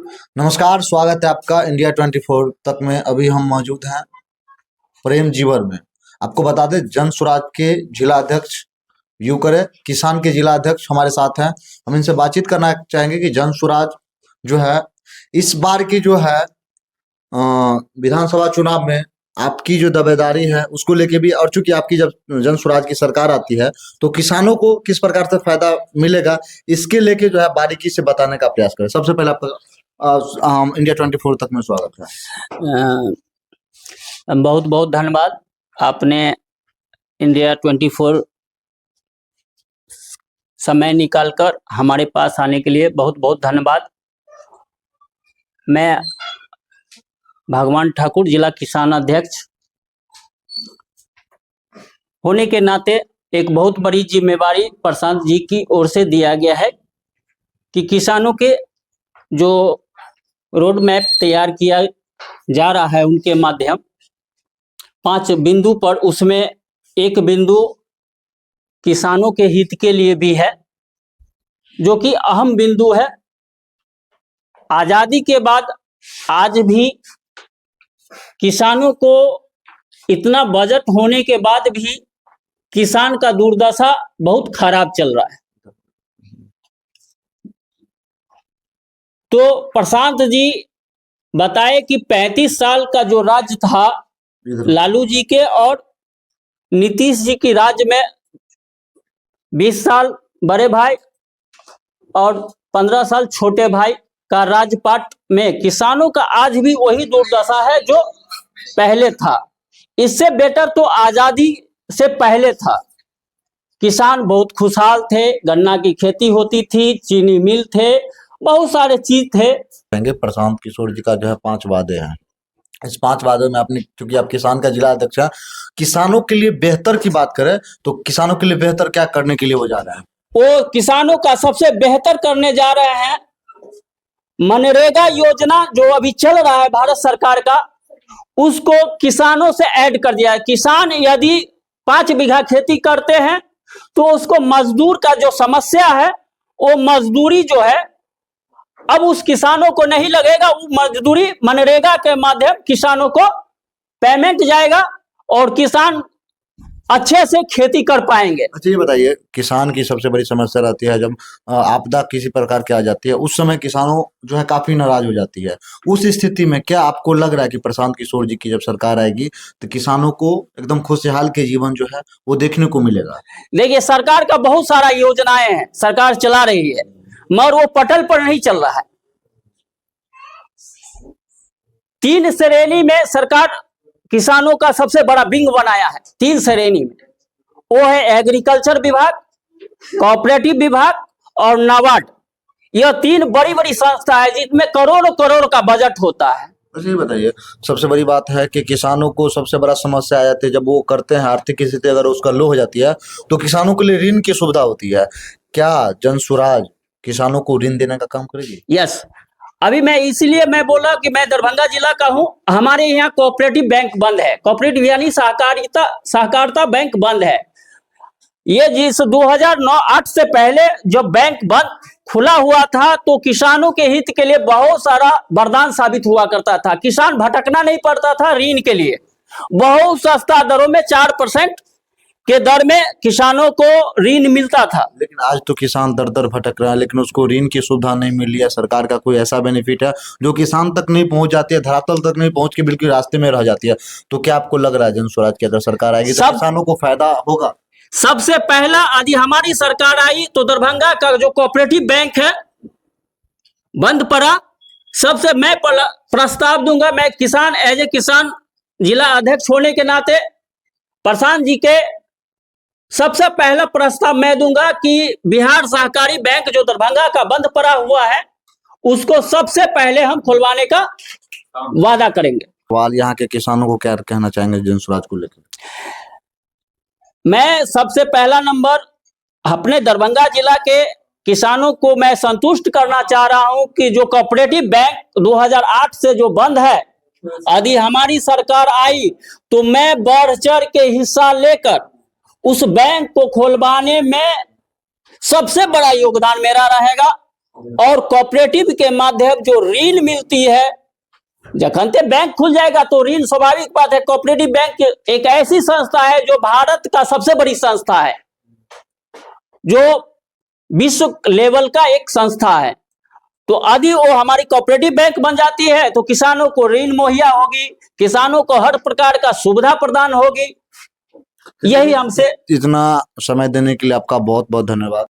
नमस्कार, स्वागत है आपका इंडिया 24 तक में। अभी हम मौजूद हैं प्रेम जीवर में। आपको बता दें, जन स्वराज के जिला अध्यक्ष यू करे किसान के जिला अध्यक्ष हमारे साथ हैं। हम इनसे बातचीत करना चाहेंगे कि जन स्वराज जो है इस बार की जो है विधानसभा चुनाव में आपकी जो दावेदारी है उसको लेके भी, और चूंकि आपकी जब जन स्वराज की सरकार आती है तो किसानों को किस प्रकार से फायदा मिलेगा, इसके लेके जो है बारीकी से बताने का प्रयास करें। सबसे पहले आपका इंडिया 24 तक में स्वागत है। बहुत बहुत धन्यवाद। आपने इंडिया 24 समय निकालकर हमारे पास आने के लिए बहुत बहुत धन्यवाद। मैं भगवान ठाकुर, जिला किसान अध्यक्ष होने के नाते एक बहुत बड़ी जिम्मेवारी प्रशांत जी की ओर से दिया गया है कि किसानों के जो रोड मैप तैयार किया जा रहा है उनके माध्यम 5 बिंदु पर, उसमें एक बिंदु किसानों के हित के लिए भी है, जो कि अहम बिंदु है। आजादी के बाद आज भी किसानों को इतना बजट होने के बाद भी किसान का दुर्दशा बहुत खराब चल रहा है। तो प्रशांत जी बताए कि 35 साल का जो राज्य था लालू जी के और नीतीश जी की राज्य में 20 साल बड़े भाई और 15 साल छोटे भाई का राजपाट में किसानों का आज भी वही दुर्दशा है जो पहले था। इससे बेटर तो आजादी से पहले था। किसान बहुत खुशहाल थे, गन्ना की खेती होती थी, चीनी मिल थे, बहुत सारे चीज थे। प्रशांत किशोर जी का जो है 5 वादे हैं। इस 5 वादों में आपने, क्योंकि आप किसान का जिला अध्यक्ष है, किसानों के लिए बेहतर की बात करें तो किसानों के लिए बेहतर क्या करने के लिए वो जा रहे हैं? वो किसानों का सबसे बेहतर करने जा रहे हैं मनरेगा योजना जो अभी चल रहा है भारत सरकार का, उसको किसानों से ऐड कर दिया है। किसान यदि 5 बीघा खेती करते हैं तो उसको मजदूर का जो समस्या है वो मजदूरी जो है अब उस किसानों को नहीं लगेगा। वो मजदूरी मनरेगा के माध्यम किसानों को पेमेंट जाएगा और किसान अच्छे से खेती कर पाएंगे। अच्छा, ये बताइए, किसान की सबसे बड़ी समस्या रहती है जब आपदा किसी प्रकार की आ जाती है, उस समय किसानों जो है काफी नाराज हो जाती है। उस स्थिति में क्या आपको लग रहा है कि प्रशांत किशोर जी की जब सरकार आएगी तो किसानों को एकदम खुशहाल के जीवन जो है वो देखने को मिलेगा? देखिए, सरकार का बहुत सारा योजनाएं हैं, सरकार चला रही है, मगर वो पटल पर नहीं चल रहा है। 3 श्रेणी में सरकार किसानों का सबसे बड़ा विंग बनाया है। 3 श्रेणी में वो है एग्रीकल्चर विभाग, कोऑपरेटिव विभाग और नाबार्ड। यह 3 बड़ी बड़ी संस्था है जिसमें करोड़ों करोड़ का बजट होता है। अच्छा, ये बताइए, सबसे बड़ी बात है कि किसानों को सबसे बड़ा समस्या आ जाती है जब वो करते हैं, आर्थिक स्थिति अगर उसका लो हो जाती है तो किसानों के लिए ऋण की सुविधा होती है। क्या जन स्वराज किसानों को ऋण देने का काम करेगी? यस, अभी मैं इसलिए मैं बोला कि मैं दरभंगा जिला का हूं। हमारे यहाँ कोऑपरेटिव बैंक बंद है, कोऑपरेटिव यानी सहकारिता बैंक बंद है। ये जिस 2009-8 से पहले जब बैंक बंद खुला हुआ था तो किसानों के हित के लिए बहुत सारा वरदान साबित हुआ करता था। किसान भटकना नहीं पड़ता था ऋण के लिए, बहुत सस्ता दरों में 4% के दर में किसानों को ऋण मिलता था। लेकिन आज तो किसान दर दर भटक रहा है, लेकिन उसको ऋण की सुविधा नहीं मिल रही है। सरकार का कोई ऐसा बेनिफिट है जो किसान तक नहीं पहुंच जाती है, धरातल तक नहीं पहुंच के बिल्कुल रास्ते में रह जाती है। तो क्या आपको लग रहा है जन स्वराज की अगर सरकार आएगी तो किसानों को फायदा होगा? सबसे पहला, यदि हमारी सरकार आई तो दरभंगा का जो कोऑपरेटिव बैंक है बंद पड़ा। सबसे मैं प्रस्ताव दूंगा, मैं किसान एज ए किसान जिला अध्यक्ष होने के नाते प्रशांत जी के सबसे पहला प्रस्ताव मैं दूंगा कि बिहार सहकारी बैंक जो दरभंगा का बंद पड़ा हुआ है उसको सबसे पहले हम खुलवाने का वादा करेंगे। सवाल, यहाँ के किसानों को क्या कहना चाहेंगे जन स्वराज को लेकर? मैं सबसे पहला नंबर अपने दरभंगा जिला के किसानों को मैं संतुष्ट करना चाह रहा हूं कि जो कोऑपरेटिव बैंक 2008 से जो बंद है, यदि हमारी सरकार आई तो मैं बढ़ चढ़ के हिस्सा लेकर उस बैंक को खोलवाने में सबसे बड़ा योगदान मेरा रहेगा। और कोऑपरेटिव के माध्यम जो ऋण मिलती है, जखन ते बैंक खुल जाएगा तो ऋण स्वाभाविक बात है। कोऑपरेटिव बैंक एक ऐसी संस्था है जो भारत का सबसे बड़ी संस्था है, जो विश्व लेवल का एक संस्था है। तो यदि वो हमारी कोऑपरेटिव बैंक बन जाती है तो किसानों को ऋण मुहैया होगी, किसानों को हर प्रकार का सुविधा प्रदान होगी। यही हमसे इतना समय देने के लिए आपका बहुत बहुत धन्यवाद।